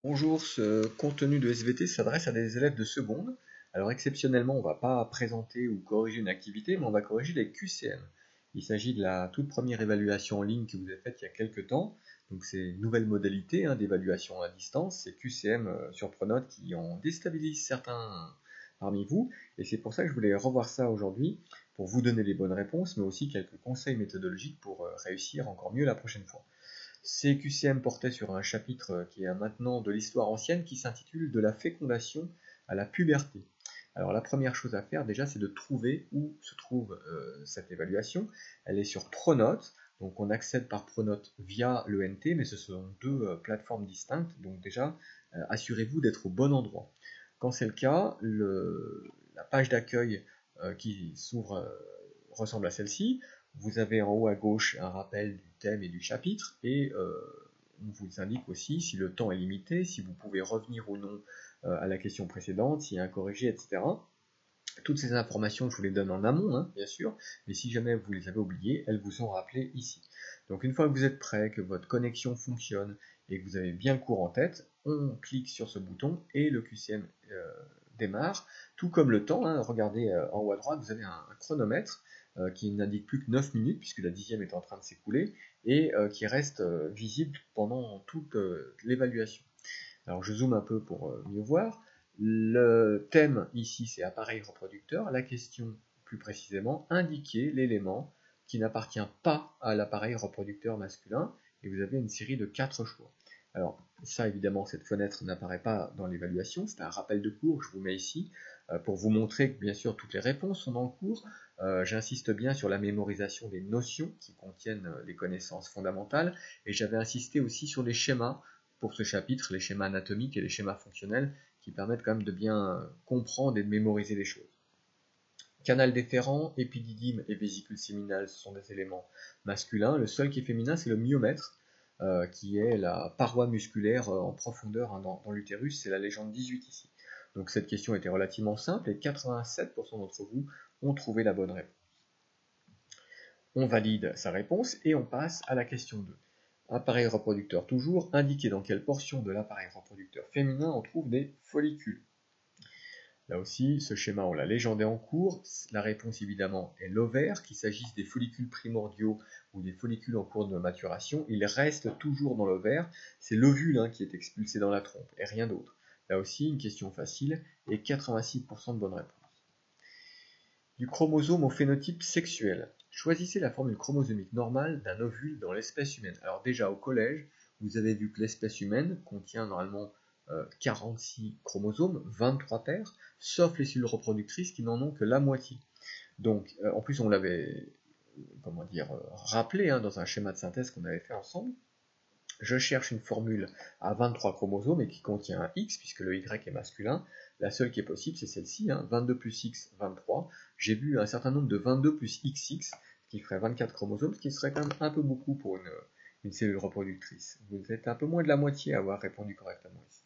Bonjour, ce contenu de SVT s'adresse à des élèves de seconde. Alors exceptionnellement, on ne va pas présenter ou corriger une activité, mais on va corriger les QCM. Il s'agit de la toute première évaluation en ligne que vous avez faite il y a quelques temps. Donc c'est une nouvelle modalité d'évaluation à distance, c'est QCM sur Pronote qui en déstabilise certains parmi vous. Et c'est pour ça que je voulais revoir ça aujourd'hui, pour vous donner les bonnes réponses, mais aussi quelques conseils méthodologiques pour réussir encore mieux la prochaine fois. CQCM portait sur un chapitre qui est maintenant de l'histoire ancienne qui s'intitule De la fécondation à la puberté. Alors la première chose à faire déjà c'est de trouver où se trouve cette évaluation. Elle est sur Pronote, donc on accède par Pronote via l'ENT, mais ce sont deux plateformes distinctes, donc déjà assurez-vous d'être au bon endroit. Quand c'est le cas, la page d'accueil qui s'ouvre ressemble à celle-ci. Vous avez en haut à gauche un rappel du thème et du chapitre, et on vous indique aussi si le temps est limité, si vous pouvez revenir ou non à la question précédente, s'il y a un corrigé, etc. Toutes ces informations, je vous les donne en amont, bien sûr, mais si jamais vous les avez oubliées, elles vous sont rappelées ici. Donc une fois que vous êtes prêt, que votre connexion fonctionne et que vous avez bien le cours en tête, on clique sur ce bouton et le QCM démarre, tout comme le temps. Regardez en haut à droite, vous avez un chronomètre qui n'indique plus que 9 minutes, puisque la 10e est en train de s'écouler, et qui reste visible pendant toute l'évaluation. Alors je zoome un peu pour mieux voir. Le thème ici c'est appareil reproducteur. La question plus précisément, indiquer l'élément qui n'appartient pas à l'appareil reproducteur masculin, et vous avez une série de 4 choix. Alors ça évidemment cette fenêtre n'apparaît pas dans l'évaluation, c'est un rappel de cours, je vous mets ici pour vous montrer que bien sûr toutes les réponses sont dans le cours. J'insiste bien sur la mémorisation des notions qui contiennent les connaissances fondamentales, et j'avais insisté aussi sur les schémas pour ce chapitre, les schémas anatomiques et les schémas fonctionnels qui permettent quand même de bien comprendre et de mémoriser les choses. Canal déférent, épididyme et vésicule séminale, ce sont des éléments masculins. Le seul qui est féminin, c'est le myomètre, qui est la paroi musculaire en profondeur dans l'utérus. C'est la légende 18 ici. Donc cette question était relativement simple et 87% d'entre vous ont trouvé la bonne réponse. On valide sa réponse et on passe à la question 2. Appareil reproducteur toujours, indiquer dans quelle portion de l'appareil reproducteur féminin on trouve des follicules. Là aussi, ce schéma, on l'a légendé en cours. La réponse, évidemment, est l'ovaire, qu'il s'agisse des follicules primordiaux ou des follicules en cours de maturation. Il reste toujours dans l'ovaire. C'est l'ovule qui est expulsé dans la trompe, et rien d'autre. Là aussi, une question facile, et 86% de bonnes réponses. Du chromosome au phénotype sexuel. Choisissez la formule chromosomique normale d'un ovule dans l'espèce humaine. Alors déjà, au collège, vous avez vu que l'espèce humaine contient normalement 46 chromosomes, 23 paires, sauf les cellules reproductrices qui n'en ont que la moitié. Donc, en plus, on l'avait rappelé dans un schéma de synthèse qu'on avait fait ensemble. Je cherche une formule à 23 chromosomes et qui contient un X, puisque le Y est masculin. La seule qui est possible, c'est celle-ci, 22 plus X, 23. J'ai vu un certain nombre de 22 plus XX, qui ferait 24 chromosomes, ce qui serait quand même un peu beaucoup pour une cellule reproductrice. Vous êtes un peu moins de la moitié à avoir répondu correctement ici.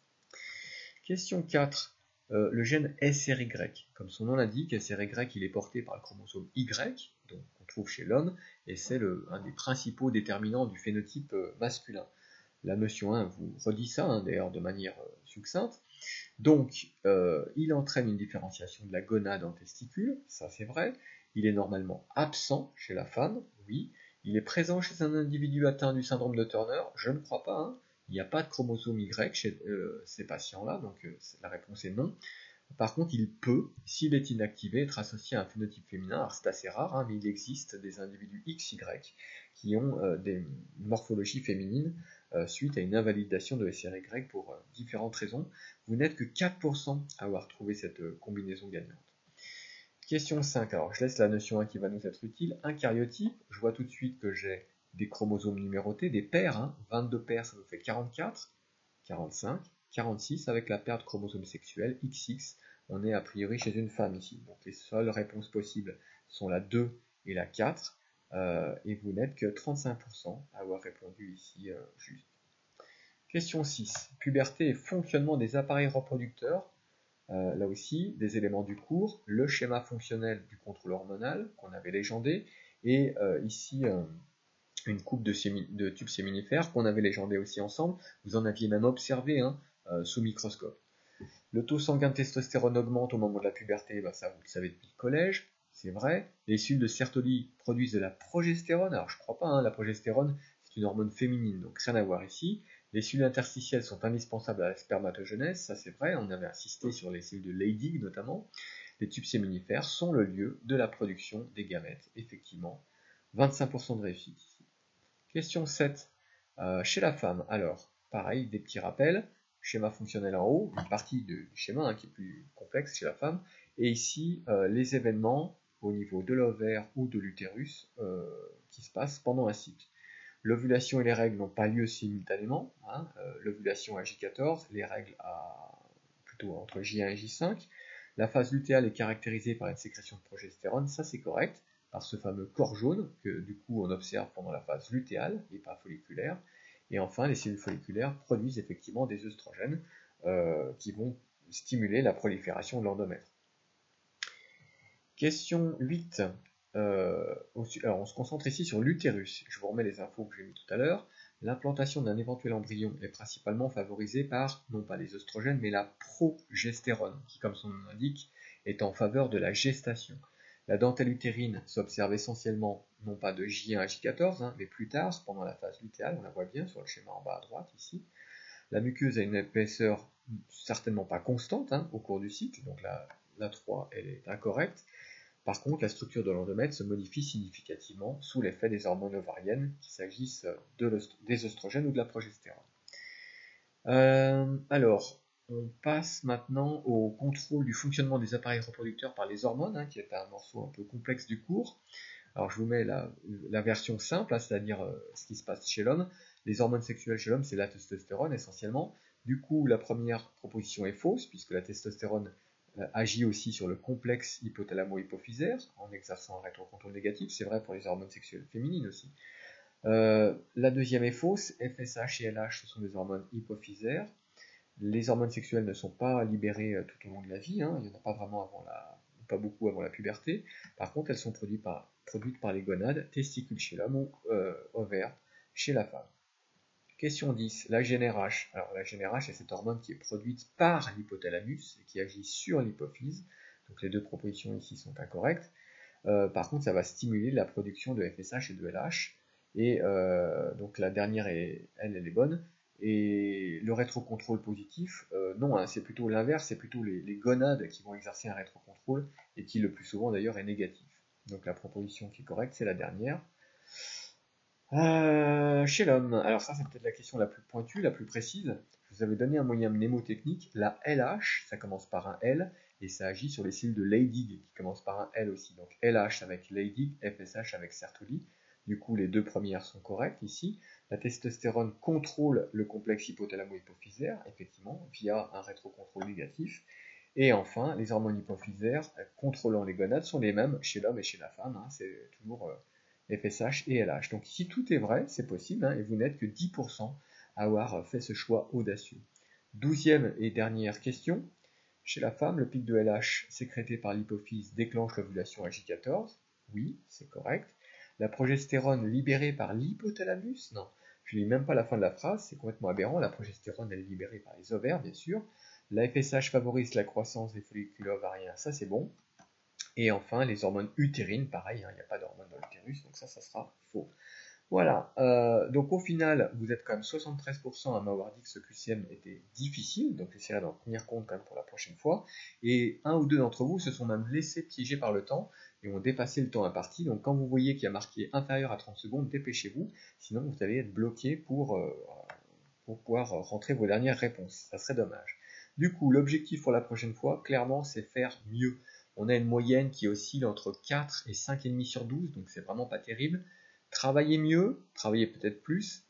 Question 4. Le gène SRY. Comme son nom l'indique, SRY il est porté par le chromosome Y, donc on trouve chez l'homme, et c'est un des principaux déterminants du phénotype masculin. La notion 1 vous redit ça, d'ailleurs de manière succincte. Donc, il entraîne une différenciation de la gonade en testicule, ça c'est vrai. Il est normalement absent chez la femme, oui. Il est présent chez un individu atteint du syndrome de Turner, je ne crois pas. Il n'y a pas de chromosome Y chez ces patients-là, donc la réponse est non. Par contre, il peut, s'il est inactivé, être associé à un phénotype féminin. Alors c'est assez rare, mais il existe des individus XY qui ont des morphologies féminines suite à une invalidation de SRY pour différentes raisons. Vous n'êtes que 4% à avoir trouvé cette combinaison gagnante. Question 5, alors je laisse la notion 1 qui va nous être utile. Un karyotype, je vois tout de suite que j'ai des chromosomes numérotés, des paires, 22 paires ça nous fait 44, 45, 46 avec la paire de chromosomes sexuels XX, on est a priori chez une femme ici. Donc les seules réponses possibles sont la 2 et la 4, et vous n'êtes que 35% à avoir répondu ici juste. Question 6. Puberté et fonctionnement des appareils reproducteurs. Là aussi, des éléments du cours, le schéma fonctionnel du contrôle hormonal qu'on avait légendé, et ici une coupe de tubes séminifères qu'on avait légendé aussi ensemble. Vous en aviez même observé sous microscope. Le taux sanguin de testostérone augmente au moment de la puberté, ça vous le savez depuis le collège, c'est vrai. Les cellules de Sertoli produisent de la progestérone, alors je crois pas, hein, la progestérone c'est une hormone féminine, donc rien à voir ici. Les cellules interstitielles sont indispensables à la spermatogenèse, ça c'est vrai, on avait insisté sur les cellules de Leydig notamment. Les tubes séminifères sont le lieu de la production des gamètes, effectivement. 25% de réussite ici. Question 7. Chez la femme, alors, pareil, des petits rappels. Schéma fonctionnel en haut, une partie du schéma qui est plus complexe chez la femme. Et ici, les événements au niveau de l'ovaire ou de l'utérus qui se passent pendant un cycle. L'ovulation et les règles n'ont pas lieu simultanément. L'ovulation à J14, les règles plutôt entre J1 et J5. La phase lutéale est caractérisée par une sécrétion de progestérone, ça c'est correct, par ce fameux corps jaune que du coup on observe pendant la phase lutéale et pas folliculaire. Et enfin, les cellules folliculaires produisent effectivement des œstrogènes qui vont stimuler la prolifération de l'endomètre. Question 8. Alors on se concentre ici sur l'utérus. Je vous remets les infos que j'ai mis tout à l'heure. L'implantation d'un éventuel embryon est principalement favorisée par, non pas les œstrogènes, mais la progestérone, qui, comme son nom l'indique, est en faveur de la gestation. La dentelle utérine s'observe essentiellement, non pas de J1 à J14, mais plus tard, pendant la phase lutéale, on la voit bien sur le schéma en bas à droite, ici. La muqueuse a une épaisseur certainement pas constante au cours du cycle, donc la 3, elle est incorrecte. Par contre, la structure de l'endomètre se modifie significativement sous l'effet des hormones ovariennes, qu'il s'agisse des œstrogènes ou de la progestérone. Alors, on passe maintenant au contrôle du fonctionnement des appareils reproducteurs par les hormones, qui est un morceau un peu complexe du cours. Alors, je vous mets la version simple, c'est-à-dire ce qui se passe chez l'homme. Les hormones sexuelles chez l'homme, c'est la testostérone essentiellement. Du coup, la première proposition est fausse, puisque la testostérone agit aussi sur le complexe hypothalamo-hypophysaire en exerçant un rétrocontrôle négatif. C'est vrai pour les hormones sexuelles féminines aussi. La deuxième est fausse. FSH et LH, ce sont des hormones hypophysaires. Les hormones sexuelles ne sont pas libérées tout au long de la vie. Il n'y en a pas vraiment pas beaucoup avant la puberté. Par contre, elles sont produites par les gonades, testicules chez l'homme ou ovaires chez la femme. Question 10, la GnRH. Alors la GnRH est cette hormone qui est produite par l'hypothalamus et qui agit sur l'hypophyse. Donc les deux propositions ici sont incorrectes. Par contre, ça va stimuler la production de FSH et de LH. Et donc la dernière, elle est bonne. Et le rétrocontrôle positif, non, c'est plutôt l'inverse, c'est plutôt les gonades qui vont exercer un rétrocontrôle et qui le plus souvent d'ailleurs est négatif. Donc la proposition qui est correcte, c'est la dernière. Chez l'homme, alors ça c'est peut-être la question la plus pointue, la plus précise. Je vous avais donné un moyen mnémotechnique, la LH, ça commence par un L, et ça agit sur les cellules de Leydig, qui commencent par un L aussi. Donc LH avec Leydig, FSH avec Sertoli. Du coup, les deux premières sont correctes ici. La testostérone contrôle le complexe hypothalamo-hypophysaire, effectivement, via un rétrocontrôle négatif. Et enfin, les hormones hypophysaires contrôlant les gonades sont les mêmes chez l'homme et chez la femme. C'est toujours FSH et LH. Donc ici, tout est vrai, c'est possible, et vous n'êtes que 10% à avoir fait ce choix audacieux. 12e et dernière question. Chez la femme, le pic de LH sécrété par l'hypophyse déclenche l'ovulation à J14. Oui, c'est correct. La progestérone libérée par l'hypothalamus? Non, je ne lis même pas la fin de la phrase, c'est complètement aberrant. La progestérone, elle est libérée par les ovaires, bien sûr. La FSH favorise la croissance des follicules ovariens, ça c'est bon. Et enfin, les hormones utérines, pareil, il n'y a pas d'hormones dans l'utérus, donc ça sera faux. Voilà, donc au final, vous êtes quand même 73% à m'avoir dit que ce QCM était difficile, donc j'essaierai d'en tenir compte quand même pour la prochaine fois. Et un ou deux d'entre vous se sont même laissés piéger par le temps et ont dépassé le temps imparti. Donc quand vous voyez qu'il y a marqué inférieur à 30 secondes, dépêchez-vous, sinon vous allez être bloqué pour pouvoir rentrer vos dernières réponses. Ça serait dommage. Du coup, l'objectif pour la prochaine fois, clairement, c'est faire mieux. On a une moyenne qui oscille entre 4 et 5,5 sur 12, donc c'est vraiment pas terrible. Travaillez mieux, travaillez peut-être plus,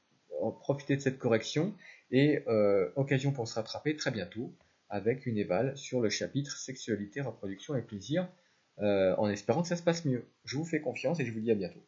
profitez de cette correction, et occasion pour se rattraper très bientôt avec une éval sur le chapitre sexualité, reproduction et plaisir, en espérant que ça se passe mieux. Je vous fais confiance et je vous dis à bientôt.